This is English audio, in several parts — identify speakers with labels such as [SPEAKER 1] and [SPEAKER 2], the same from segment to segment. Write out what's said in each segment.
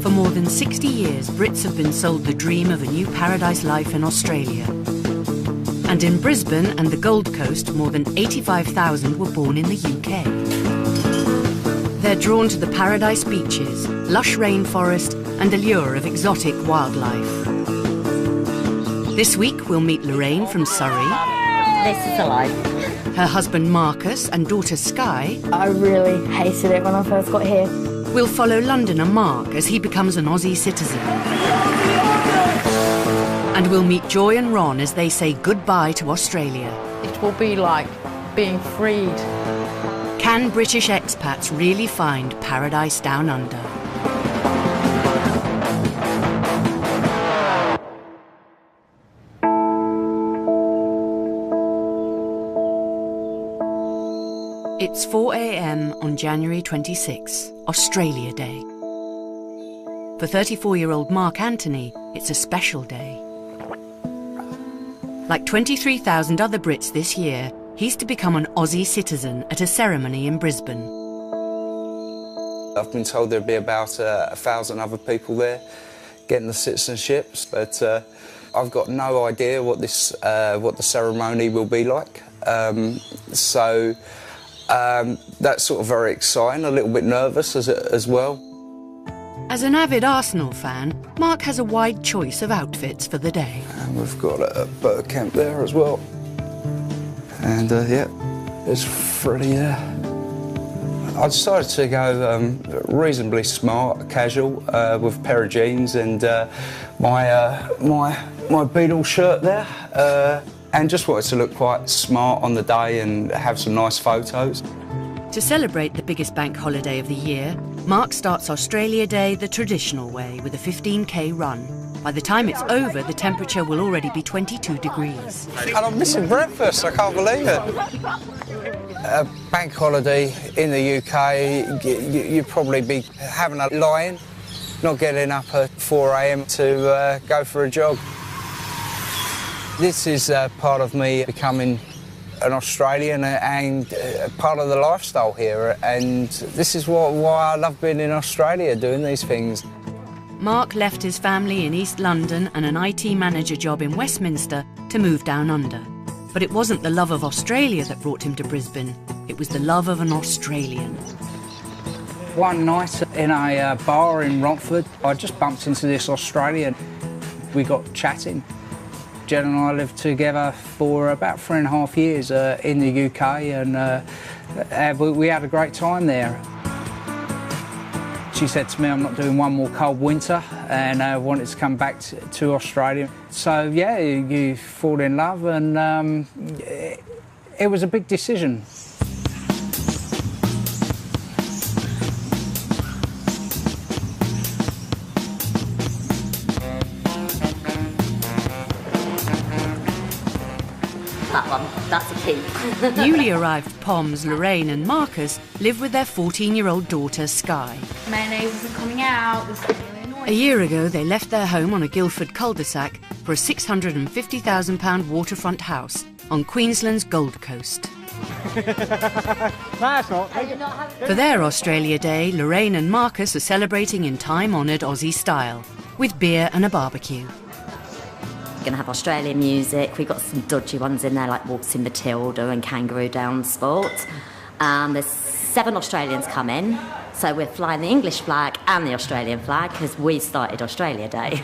[SPEAKER 1] For more than 60 years, Brits have been sold the dream of a new paradise life in Australia. And in Brisbane and the Gold Coast, more than 85,000 were born in the UK. They're drawn to the paradise beaches, lush rainforest, and the lure of exotic wildlife. This week, we'll meet Lorraine from Surrey.
[SPEAKER 2] This is alive.
[SPEAKER 1] Her husband Marcus and daughter Sky.
[SPEAKER 3] I really hated it when I first got here.
[SPEAKER 1] We'll follow Londoner Mark as he becomes an Aussie citizen. And we'll meet Joy and Ron as they say goodbye to Australia.
[SPEAKER 4] It will be like being freed.
[SPEAKER 1] Can British expats really find paradise down under? It's 4 a.m. on January 26, Australia Day. For 34-year-old Mark Anthony, it's a special day. Like 23,000 other Brits this year, he's to become an Aussie citizen at a ceremony in Brisbane.
[SPEAKER 5] I've been told there'd be about 1,000 other people there getting the citizenships, but I've got no idea what the ceremony will be like. That's sort of very exciting, a little bit nervous as well.
[SPEAKER 1] As an avid Arsenal fan, Mark has a wide choice of outfits for the day.
[SPEAKER 5] And we've got a boat camp there as well. And yeah, there's Freddie there. I decided to go reasonably smart, casual, with a pair of jeans and my Beatles shirt there. And just wanted to look quite smart on the day and have some nice photos.
[SPEAKER 1] To celebrate the biggest bank holiday of the year, Mark starts Australia Day the traditional way with a 15k run. By the time it's over, the temperature will already be 22 degrees.
[SPEAKER 5] And I'm missing breakfast, I can't believe it. A bank holiday in the UK, you'd probably be having a lie-in, not getting up at 4 a.m. to go for a jog. This is part of me becoming an Australian and part of the lifestyle here, and this is why I love being in Australia, doing these things.
[SPEAKER 1] Mark left his family in East London and an IT manager job in Westminster to move down under. But it wasn't the love of Australia that brought him to Brisbane, it was the love of an Australian.
[SPEAKER 5] One night in a bar in Romford, I just bumped into this Australian. We got chatting. Jen and I lived together for about 3.5 years in the UK, and we had a great time there. She said to me, I'm not doing one more cold winter, and I wanted to come back to Australia. So yeah, you fall in love, and it was a big decision.
[SPEAKER 2] That one, that's a keep.
[SPEAKER 1] Newly arrived Poms, Lorraine and Marcus live with their 14-year-old daughter Sky.
[SPEAKER 3] Mayonnaise isn't coming out. This is really annoying.
[SPEAKER 1] A year ago, they left their home on a Guildford cul-de-sac for a £650,000 waterfront house on Queensland's Gold Coast. For their Australia Day, Lorraine and Marcus are celebrating in time-honoured Aussie style, with beer and a barbecue.
[SPEAKER 2] We're going to have Australian music. We've got some dodgy ones in there like Waltzing Matilda and Kangaroo Down Sport. There's 7 Australians coming, so we're flying the English flag and the Australian flag because we started Australia Day.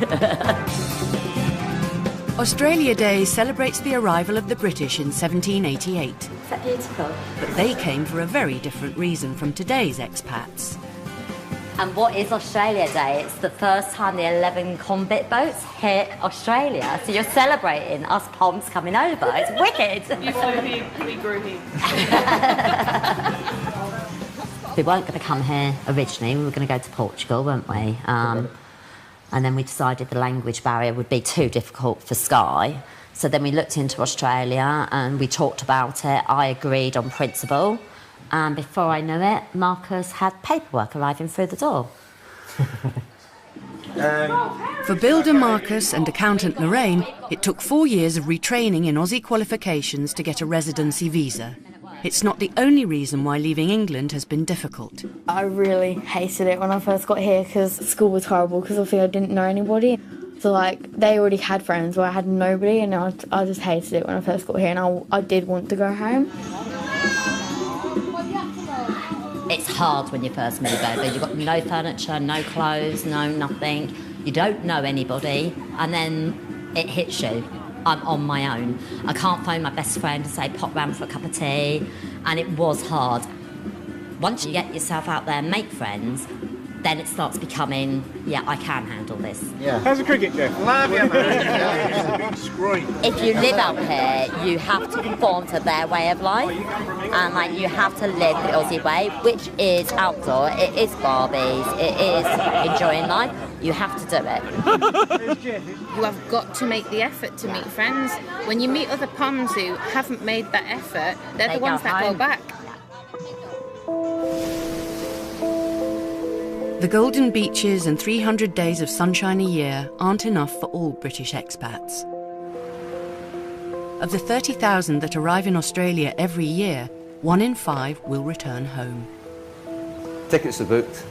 [SPEAKER 1] Australia Day celebrates the arrival of the British in 1788.
[SPEAKER 2] Is that beautiful?
[SPEAKER 1] But they came for a very different reason from today's expats.
[SPEAKER 2] And what is Australia Day? It's the first time the 11 convict boats hit Australia. So you're celebrating us Poms coming over. It's wicked.
[SPEAKER 4] You flew here, we grew here.
[SPEAKER 2] We weren't going to come here originally. We were going to go to Portugal, weren't we? And then we decided the language barrier would be too difficult for Sky. So then we looked into Australia and we talked about it. I agreed on principle. And before I knew it, Marcus had paperwork arriving through the door.
[SPEAKER 1] For builder Marcus and accountant Lorraine, it took 4 years of retraining in Aussie qualifications to get a residency visa. it's not the only reason why leaving England has been difficult.
[SPEAKER 3] I really hated it when I first got here because school was horrible because obviously I didn't know anybody. So, like, they already had friends where I had nobody, and I just hated it when I first got here, and I did want to go home.
[SPEAKER 2] It's hard when you first move over. You've got no furniture, no clothes, no nothing. You don't know anybody, and then it hits you. I'm on my own. I can't phone my best friend and say, pop round for a cup of tea, and it was hard. Once you get yourself out there and make friends, then it starts becoming, yeah, I can handle this.
[SPEAKER 6] Yeah. How's the cricket go? Love you, man.
[SPEAKER 2] If you live out here, you have to conform to their way of life, and like you have to live the Aussie way, which is outdoor. It is Barbies. It is enjoying life. You have to do it.
[SPEAKER 7] You have got to make the effort to meet friends. When you meet other Poms who haven't made that effort, they're the ones that go back.
[SPEAKER 1] The golden beaches and 300 days of sunshine a year aren't enough for all British expats. Of the 30,000 that arrive in Australia every year, 1 in 5 will return home.
[SPEAKER 8] Tickets are booked.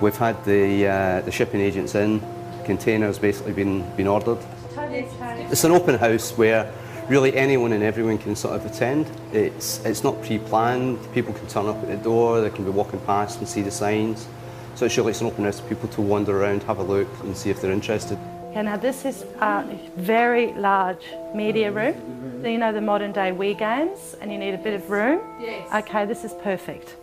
[SPEAKER 8] We've had the shipping agents in. Containers basically been ordered. It's an open house where really anyone and everyone can sort of attend. It's not pre-planned. People can turn up at the door. They can be walking past and see the signs. So it's really an open house for people to wander around, have a look and see if they're interested.
[SPEAKER 9] Okay, now this is a very large media room. So you know the modern day Wii games and you need a bit of room? Yes. Okay, this is perfect.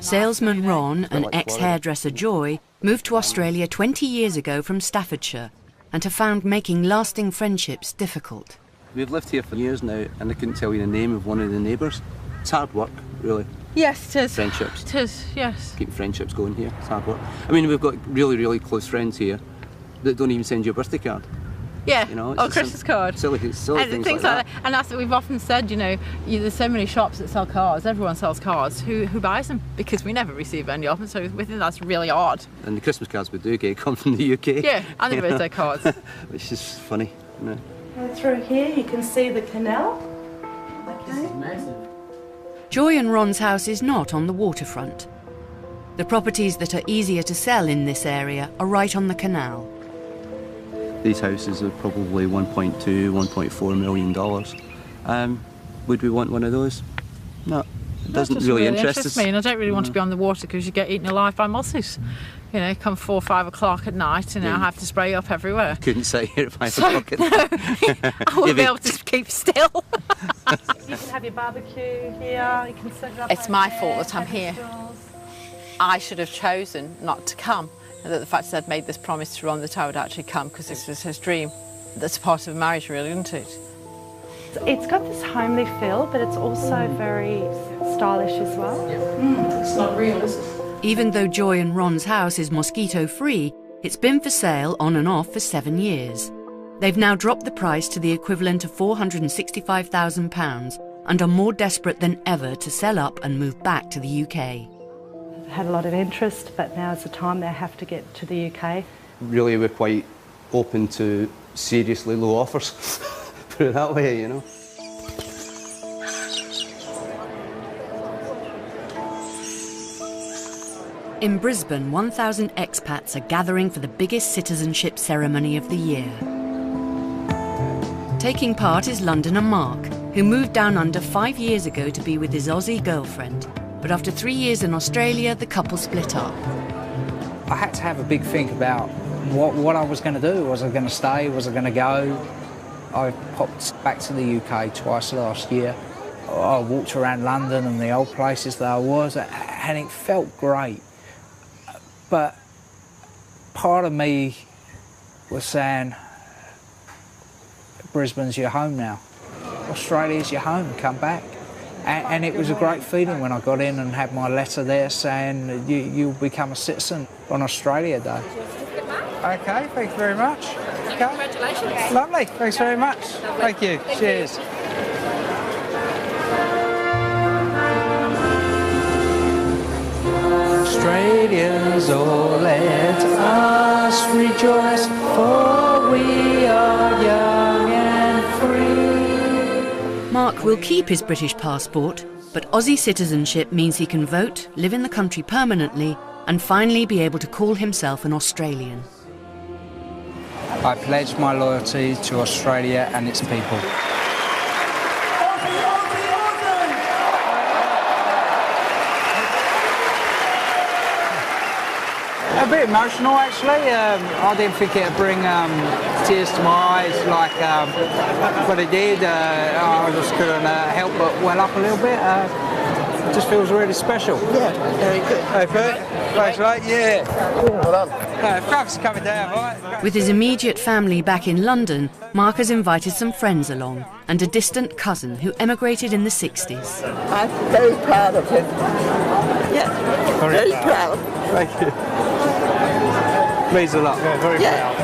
[SPEAKER 1] Salesman Ron and ex-hairdresser Joy moved to Australia 20 years ago from Staffordshire and have found making lasting friendships difficult.
[SPEAKER 8] We've lived here for years now and I couldn't tell you the name of one of the neighbours. It's hard work, really.
[SPEAKER 4] Yes, it is.
[SPEAKER 8] Friendships.
[SPEAKER 4] It is, yes.
[SPEAKER 8] Keep friendships going here, it's hard work. I mean, we've got really, really close friends here that don't even send you a birthday card.
[SPEAKER 4] Yeah,
[SPEAKER 8] you know,
[SPEAKER 4] or Christmas card.
[SPEAKER 8] Silly things like that.
[SPEAKER 4] And that's what we've often said, you know, there's so many shops that sell cars, everyone sells cars. Who buys them? Because we never receive any of them, so we think that's really odd.
[SPEAKER 8] And the Christmas cards we do get come from the UK.
[SPEAKER 4] Yeah, and the birthday cards.
[SPEAKER 8] Which is funny, you know.
[SPEAKER 9] Through here you can see the canal. Okay.
[SPEAKER 1] Joy and Ron's house is not on the waterfront. The properties that are easier to sell in this area are right on the canal.
[SPEAKER 8] These houses are probably $1.2, $1.4 million. Would we want one of those? No, it doesn't really interest me.
[SPEAKER 4] And I don't really want to be on the water because you get eaten alive by mosses. You know, come 4 or 5 o'clock at night and I have to spray up everywhere.
[SPEAKER 8] Couldn't sit here at 5 o'clock at night.
[SPEAKER 4] I wouldn't be able to keep still.
[SPEAKER 9] You can have your barbecue here, you can set it up.
[SPEAKER 4] It's my fault that I'm here. I should have chosen not to come. And that the fact that I'd made this promise to Ron that I would actually come because this was his dream. That's part of a marriage, really, isn't it?
[SPEAKER 9] It's got this homely feel, but it's also very stylish as well.
[SPEAKER 4] It's not real, is it?
[SPEAKER 1] Even though Joy and Ron's house is mosquito-free, it's been for sale on and off for 7 years. They've now dropped the price to the equivalent of £465,000 and are more desperate than ever to sell up and move back to the UK.
[SPEAKER 9] Had a lot of interest, but now is the time they have to get to the UK.
[SPEAKER 8] Really, we're quite open to seriously low offers, put it that way, you know.
[SPEAKER 1] In Brisbane, 1,000 expats are gathering for the biggest citizenship ceremony of the year. Taking part is Londoner Mark, who moved down under 5 years ago to be with his Aussie girlfriend. But after 3 years in Australia, the couple split up.
[SPEAKER 10] I had to have a big think about what I was going to do. Was I going to stay? Was I going to go? I popped back to the UK twice last year. I walked around London and the old places that I was, and it felt great. But part of me was saying, Brisbane's your home now. Australia's your home, come back. And it was a great feeling when I got in and had my letter there saying you'll become a citizen on Australia Day. Okay, thank you very much. Okay.
[SPEAKER 7] Congratulations.
[SPEAKER 10] Lovely, thanks very much. Thank you. Cheers. Australians, oh let us rejoice, for we are young and free.
[SPEAKER 1] Mark will keep his British passport, but Aussie citizenship means he can vote, live in the country permanently, and finally be able to call himself an Australian.
[SPEAKER 10] I pledge my loyalty to Australia and its people. A bit emotional, actually. I didn't think it'd bring tears to my eyes but it did. I just couldn't help but well up a little bit. It just feels really special.
[SPEAKER 11] Yeah, very good.
[SPEAKER 10] Hey, Bert. Thanks, mate. Yeah.
[SPEAKER 11] Well done.
[SPEAKER 10] Truck's coming down, right?
[SPEAKER 1] With his immediate family back in London, Mark has invited some friends along and a distant cousin who emigrated in the 60s.
[SPEAKER 11] I'm very proud of him. Yeah, very proud.
[SPEAKER 10] Thank you. Means a lot.
[SPEAKER 6] Yeah, very proud.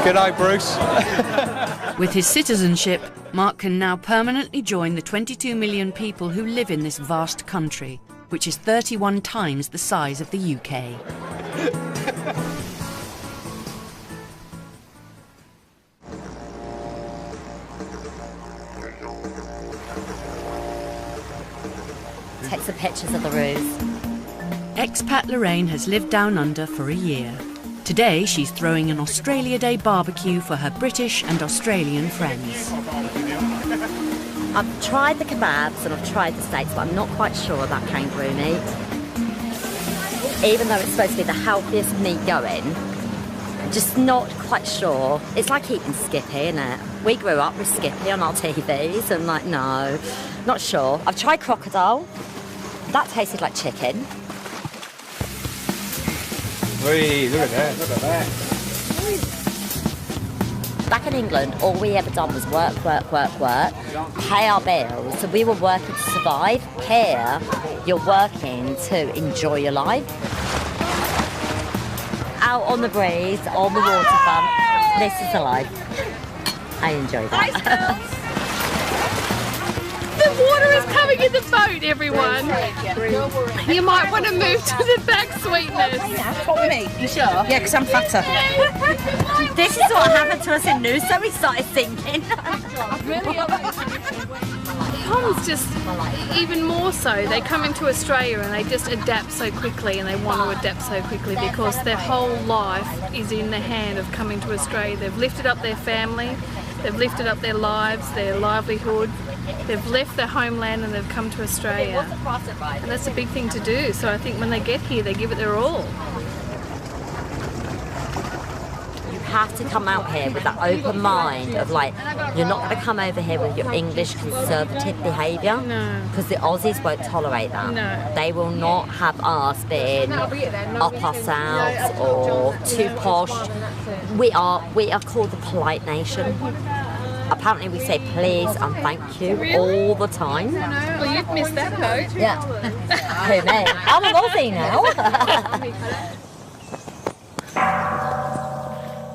[SPEAKER 10] Good night, Bruce.
[SPEAKER 1] With his citizenship, Mark can now permanently join the 22 million people who live in this vast country, which is 31 times the size of the UK.
[SPEAKER 2] Take some pictures of the roofs.
[SPEAKER 1] Expat Lorraine has lived down under for a year. Today she's throwing an Australia Day barbecue for her British and Australian friends.
[SPEAKER 2] I've tried the kebabs and I've tried the steaks, but I'm not quite sure about kangaroo meat. Even though it's supposed to be the healthiest meat going, I'm just not quite sure. It's like eating Skippy, isn't it? We grew up with Skippy on our TVs and no, not sure. I've tried crocodile. That tasted like chicken.
[SPEAKER 10] Hey, look at that, look at that.
[SPEAKER 2] Back in England, all we ever done was work, pay our bills. So we were working to survive. Here, you're working to enjoy your life. Out on the breeze, on the waterfront, this is the life. I enjoy that.
[SPEAKER 7] The water is coming in the boat, everyone. You might want to move to the back, sweetness.
[SPEAKER 12] What with me? You sure? Yeah, because I'm fatter.
[SPEAKER 2] This is what happened to us in Noosa. We started sinking.
[SPEAKER 7] Poms just, even more so, they come into Australia and they just adapt so quickly, and they want to adapt so quickly because their whole life is in the hand of coming to Australia. They've lifted up their family, they've lifted up their lives, their livelihood. They've left their homeland and they've come to Australia. And that's a big thing to do. So I think when they get here, they give it their all.
[SPEAKER 2] You have to come out here with that open mind of you're not going to come over here with your English conservative behaviour.
[SPEAKER 7] No.
[SPEAKER 2] Because the Aussies won't tolerate that.
[SPEAKER 7] No.
[SPEAKER 2] They will not have us being up ourselves or too posh. We are called the polite nation. Apparently we say please and thank you all the time.
[SPEAKER 7] Well, you've missed that boat.
[SPEAKER 2] Yeah. Who, me? I'm an Aussie now.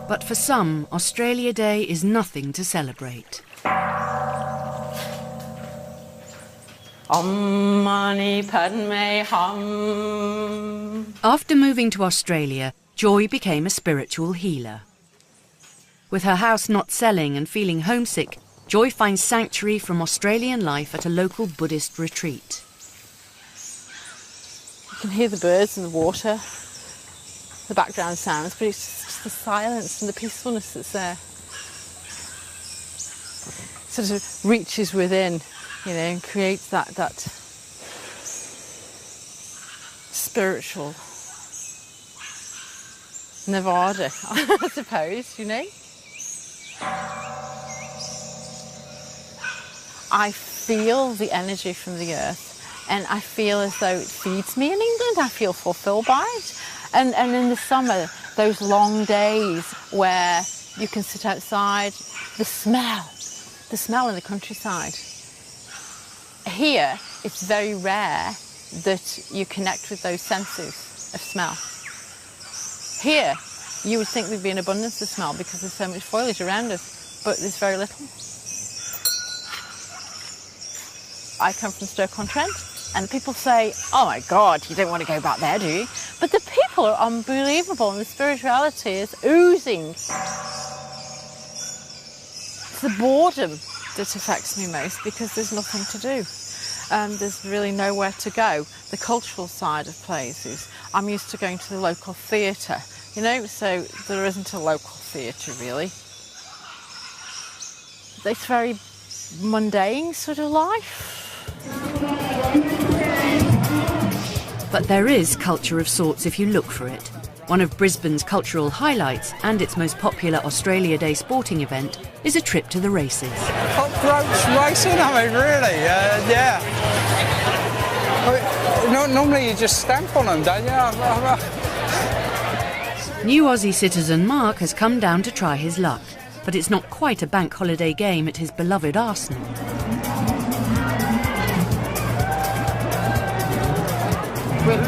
[SPEAKER 1] But for some, Australia Day is nothing to celebrate.
[SPEAKER 4] Om Mani Padme Hum.
[SPEAKER 1] After moving to Australia, Joy became a spiritual healer. With her house not selling and feeling homesick, Joy finds sanctuary from Australian life at a local Buddhist retreat.
[SPEAKER 4] You can hear the birds and the water, the background sounds, but it's just the silence and the peacefulness that's there. It sort of reaches within, and creates that spiritual Nevada, I suppose, I feel the energy from the earth, and I feel as though it feeds me. In England, I feel fulfilled by it. And in the summer, those long days where you can sit outside, the smell in the countryside. Here, it's very rare that you connect with those senses of smell. Here, you would think there'd be an abundance of smell because there's so much foliage around us, but there's very little. I come from Stoke-on-Trent, and people say, oh my God, you don't want to go back there, do you? But the people are unbelievable, and the spirituality is oozing. It's the boredom that affects me most because there's nothing to do. There's really nowhere to go. The cultural side of places, I'm used to going to the local theatre, you know, so there isn't a local theatre really. It's very mundane sort of life.
[SPEAKER 1] But there is culture of sorts if you look for it. One of Brisbane's cultural highlights and its most popular Australia Day sporting event is a trip to the races.
[SPEAKER 5] Cockroach racing? I mean, really? Yeah. Normally you just stamp on them, don't you?
[SPEAKER 1] New Aussie citizen Mark has come down to try his luck, but it's not quite a bank holiday game at his beloved Arsenal.
[SPEAKER 13] With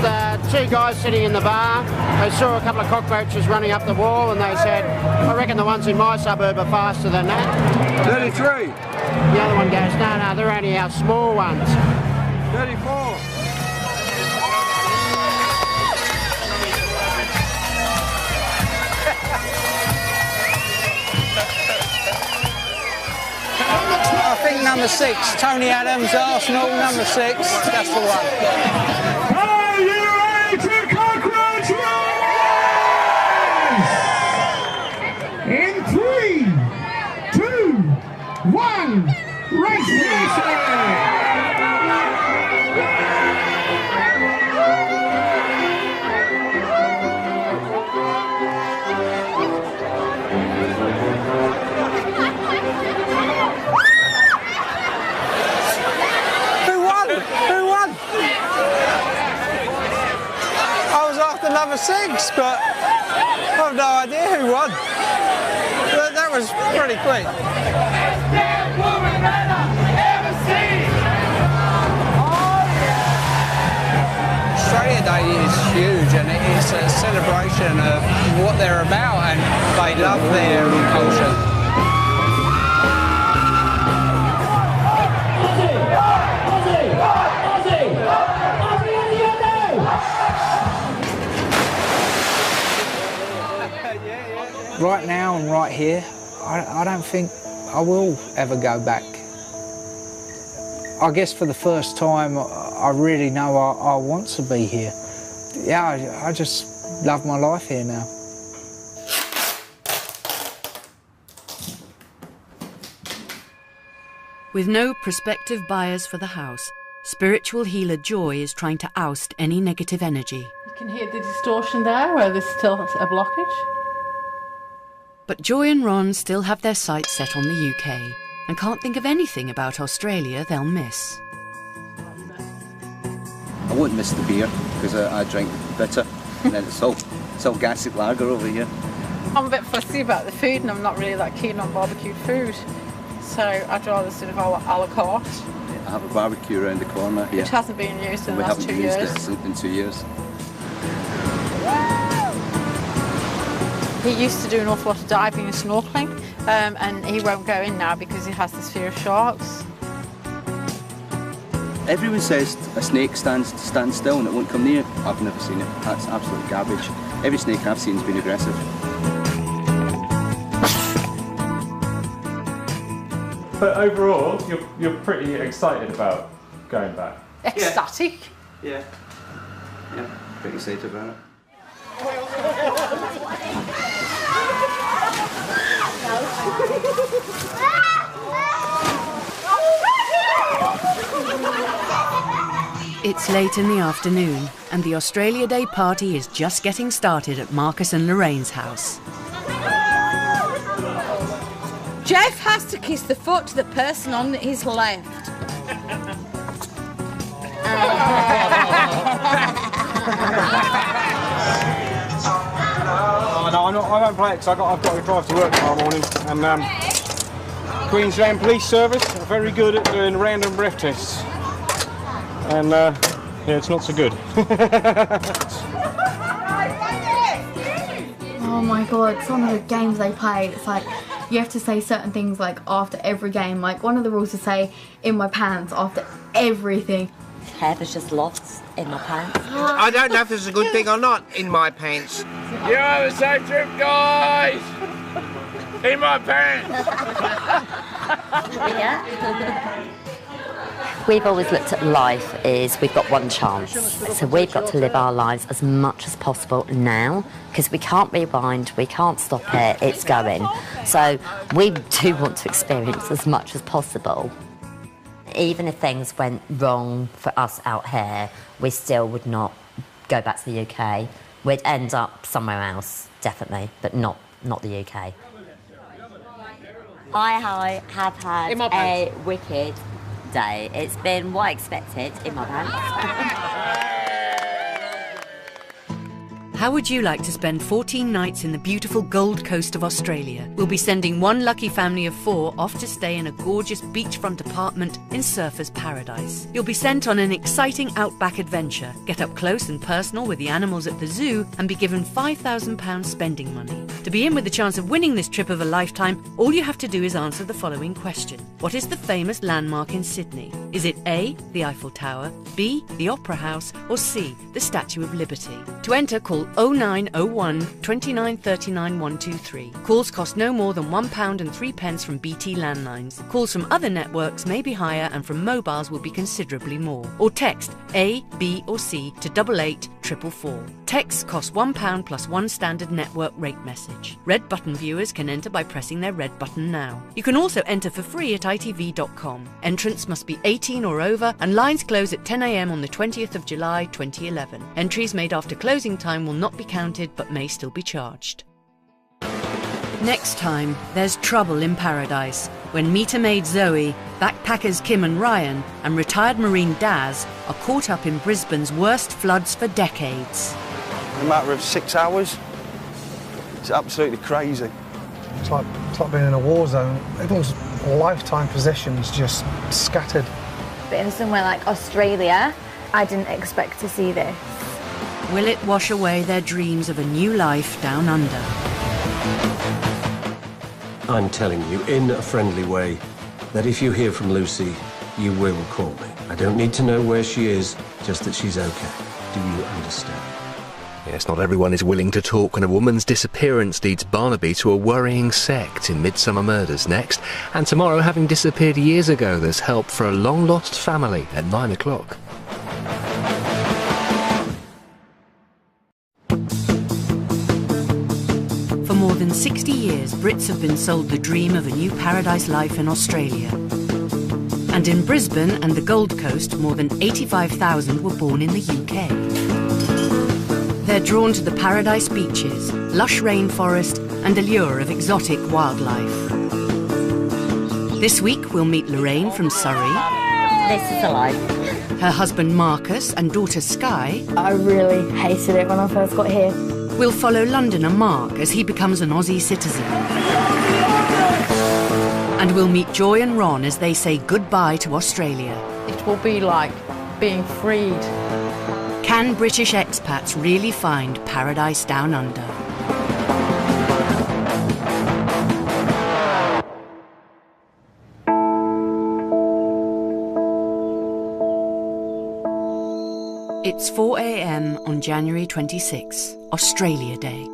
[SPEAKER 13] two guys sitting in the bar, they saw a couple of cockroaches running up the wall and they said, I reckon the ones in my suburb are faster than that.
[SPEAKER 6] 33.
[SPEAKER 13] The other one goes, no, they're only our small ones.
[SPEAKER 6] 34.
[SPEAKER 5] I think number 6, Tony Adams, Arsenal, number 6, that's the one.
[SPEAKER 6] Are you ready to cockroach race? In 3, 2, 1, race!
[SPEAKER 5] Number 6, but I have no idea who won. That was pretty quick. Australia Day is huge and it is a celebration of what they're about and they love their culture.
[SPEAKER 10] Right now and right here, I don't think I will ever go back. I guess for the first time, I really know I want to be here. Yeah, I just love my life here now.
[SPEAKER 1] With no prospective buyers for the house, spiritual healer Joy is trying to oust any negative energy.
[SPEAKER 4] You can hear the distortion there where there's still a blockage.
[SPEAKER 1] But Joy and Ron still have their sights set on the UK and can't think of anything about Australia they'll miss.
[SPEAKER 8] I won't miss the beer because I drink bitter and then it's all gassic lager over here.
[SPEAKER 4] I'm a bit fussy about the food and I'm not really that keen on barbecued food. So I'd rather sort of a la carte.
[SPEAKER 8] I have a barbecue around the corner here.
[SPEAKER 4] Which hasn't been used in the last 2 years.
[SPEAKER 8] We haven't used it in 2 years.
[SPEAKER 4] He used to do an awful lot of diving and snorkelling, and he won't go in now because he has this fear of sharks.
[SPEAKER 8] Everyone says a snake stands still and it won't come near it. I've never seen it. That's absolute garbage. Every snake I've seen has been aggressive.
[SPEAKER 14] But overall, you're pretty excited about going back.
[SPEAKER 4] Ecstatic.
[SPEAKER 8] Yeah. Yeah, pretty excited about it.
[SPEAKER 1] It's late in the afternoon and the Australia Day party is just getting started at Marcus and Lorraine's house.
[SPEAKER 12] Jeff has to kiss the foot to the person on his left.
[SPEAKER 6] No, I won't play it because I've got to drive to work tomorrow morning. And Queensland Police Service are very good at doing random breath tests. And yeah, it's not so good.
[SPEAKER 3] Oh my god, some of the games they play, it's like you have to say certain things like after every game. Like one of the rules is say in my pants after everything.
[SPEAKER 2] Hair was just lost in my pants.
[SPEAKER 11] I don't know if this is a good thing or not, in my pants.
[SPEAKER 6] You have a safe trip, guys! In my pants!
[SPEAKER 2] Yeah. We've always looked at life as we've got one chance. So we've got to live our lives as much as possible now, because we can't rewind, we can't stop it, it's going. So we do want to experience as much as possible. Even if things went wrong for us out here, we still would not go back to the UK. We'd end up somewhere else, definitely, but not the UK. I have had a wicked day. It's been what I expected in my pants.
[SPEAKER 1] How would you like to spend 14 nights in the beautiful Gold Coast of Australia? We'll be sending one lucky family of 4 off to stay in a gorgeous beachfront apartment in Surfers Paradise. You'll be sent on an exciting outback adventure, get up close and personal with the animals at the zoo, and be given £5,000 spending money. To be in with the chance of winning this trip of a lifetime, all you have to do is answer the following question. What is the famous landmark in Sydney? Is it A, the Eiffel Tower, B, the Opera House, or C, the Statue of Liberty? To enter, call 0901 29 39 123. Calls cost no more than £1.03 from BT landlines. Calls from other networks may be higher and from mobiles will be considerably more. Or text A, B or C to 88444. Texts cost £1 plus 1 standard network rate message. Red button viewers can enter by pressing their red button now. You can also enter for free at itv.com. Entrants must be 18 or over and lines close at 10 a.m. on the 20th of July 2011. Entries made after closing time will not be counted but may still be charged. Next time, there's trouble in paradise when meter maid Zoe, backpackers Kim and Ryan, and retired Marine Daz are caught up in Brisbane's worst floods for decades.
[SPEAKER 5] In a matter of 6 hours, it's absolutely crazy.
[SPEAKER 15] It's like being in a war zone. Everyone's lifetime possessions just scattered.
[SPEAKER 3] But in somewhere like Australia, I didn't expect to see this.
[SPEAKER 1] Will it wash away their dreams of a new life down under?
[SPEAKER 16] I'm telling you, in a friendly way, that if you hear from Lucy, you will call me. I don't need to know where she is, just that she's okay. Do you understand?
[SPEAKER 17] Yes, not everyone is willing to talk when a woman's disappearance leads Barnaby to a worrying sect in Midsummer Murders next. And tomorrow, having disappeared years ago, there's help for a long-lost family at 9 o'clock.
[SPEAKER 1] For more than 60 years, Brits have been sold the dream of a new paradise life in Australia. And in Brisbane and the Gold Coast, more than 85,000 were born in the UK. They're drawn to the paradise beaches, lush rainforest, and allure of exotic wildlife. This week, we'll meet Lorraine from Surrey.
[SPEAKER 2] This is a life.
[SPEAKER 1] Her husband Marcus and daughter Sky.
[SPEAKER 3] I really hated it when I first got here.
[SPEAKER 1] We'll follow Londoner Mark as he becomes an Aussie citizen. And we'll meet Joy and Ron as they say goodbye to Australia.
[SPEAKER 4] It will be like being freed.
[SPEAKER 1] Can British expats really find paradise down under? It's 4 a.m. on January 26, Australia Day.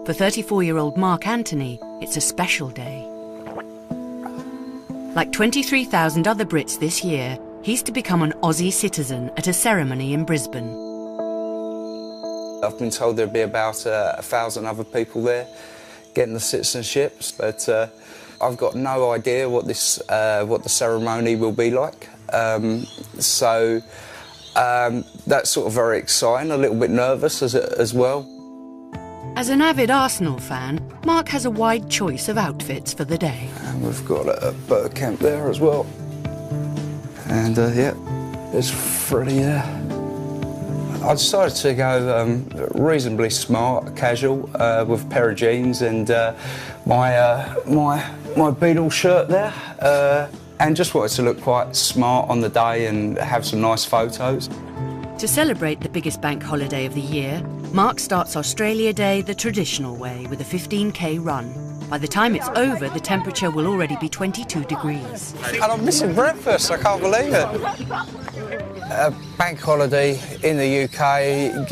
[SPEAKER 1] For 34-year-old Mark Anthony, it's a special day. Like 23,000 other Brits this year, he's to become an Aussie citizen at a ceremony in Brisbane.
[SPEAKER 5] I've been told there'll be about 1,000 other people there getting the citizenships, but I've got no idea what the ceremony will be like. That's sort of very exciting, a little bit nervous as well.
[SPEAKER 1] As an avid Arsenal fan, Mark has a wide choice of outfits for the day.
[SPEAKER 5] And we've got a boat camp there as well. And yeah, it's pretty. I decided to go reasonably smart, casual, with a pair of jeans and my Beatles shirt there, and just wanted to look quite smart on the day and have some nice photos.
[SPEAKER 1] To celebrate the biggest bank holiday of the year, Mark starts Australia Day the traditional way with a 15k run. By the time it's over, the temperature will already be 22 degrees.
[SPEAKER 5] And I'm missing breakfast, I can't believe it. A bank holiday in the UK,